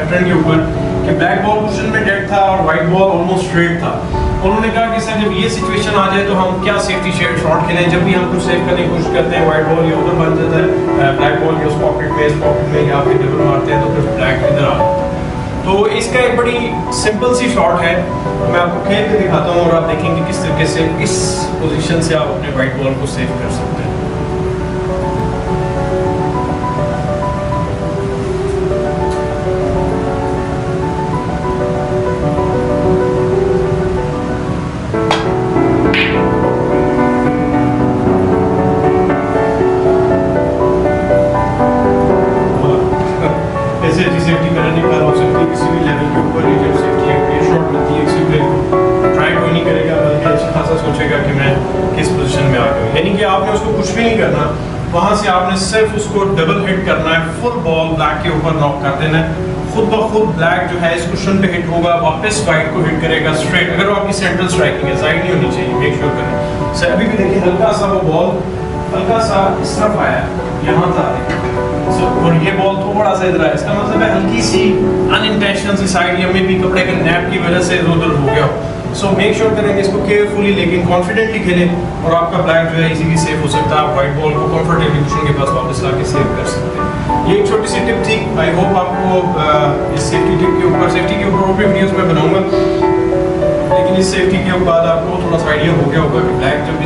Pattern के ऊपर कि ब्लैक बॉल कुशन में डेड था और वाइट बॉल ऑलमोस्ट स्ट्रेट था। उन्होंने कहा कि सर जब ये सिचुएशन आ जाए तो हम क्या सेफ्टी शॉट खेलें, जब भी हम कुछ सेव करने की कोशिश करते हैं वाइट बॉल या उधर बन जाता है, ब्लैक बॉल या उस पॉकेट में, इस पॉकेट में, या फिर डबल मारते हैं तो फिर ब्लैक इधर आता है। तो इसका एक बड़ी सिंपल सी शॉट है, मैं आपको खेल के दिखाता हूँ और आप देखेंगे किस तरीके से इस पोजीशन से आप अपने वाइट बॉल को सेव कर सकते हैं। सेफ्टी करने का हो सकती है किसी भी लेवल के ऊपर, जब सेफ्टी एक शॉट मिलती है किसी प्लेयर को, ट्राई कोई नहीं करेगा बल्कि अच्छा खासा सोचेगा कि मैं किस पोजीशन में आ गया हूँ। यानी कि आपने उसको कुछ भी नहीं करना, वहाँ से आपने सिर्फ उसको डबल हिट करना है, फुल बॉल ब्लैक के ऊपर नॉक कर देना है, खुद ब खुद ब्लैक जो है इस कुशन पे हिट होगा, वापस वाइट को हिट करेगा स्ट्रेट। अगर वो आपकी सेंट्रल स्ट्राइकिंग है, साइड नहीं होनी चाहिए, मेक श्योर करें। सर अभी भी देखिए हल्का सा वो बॉल हल्का सा इस तरफ आया, यहाँ था और ये बॉल थोड़ा सा इधर आया, इसका मतलब है हल्की सी अनइंटेंशनल सी साइड या में भी कपड़े के नैप की वजह से इधर उधर हो गया। सो मेक श्योर करेंगे इसको केयरफुली लेकिन कॉन्फिडेंटली खेलें और आपका ब्लैक जो है इजीली सेफ हो सकता है। आप व्हाइट बॉल को कंफर्टेबली कुशन के पास वापस लाके सेव कर सकते हैं। ये एक छोटी सी टिप थी, आई होप आपको इस सेफ्टी टिप के ऊपर और भी वीडियोस में बनाऊंगा, लेकिन इस सेफ्टी के बाद आपको थोड़ा सा आइडिया हो गया होगा कि ब्लैक जब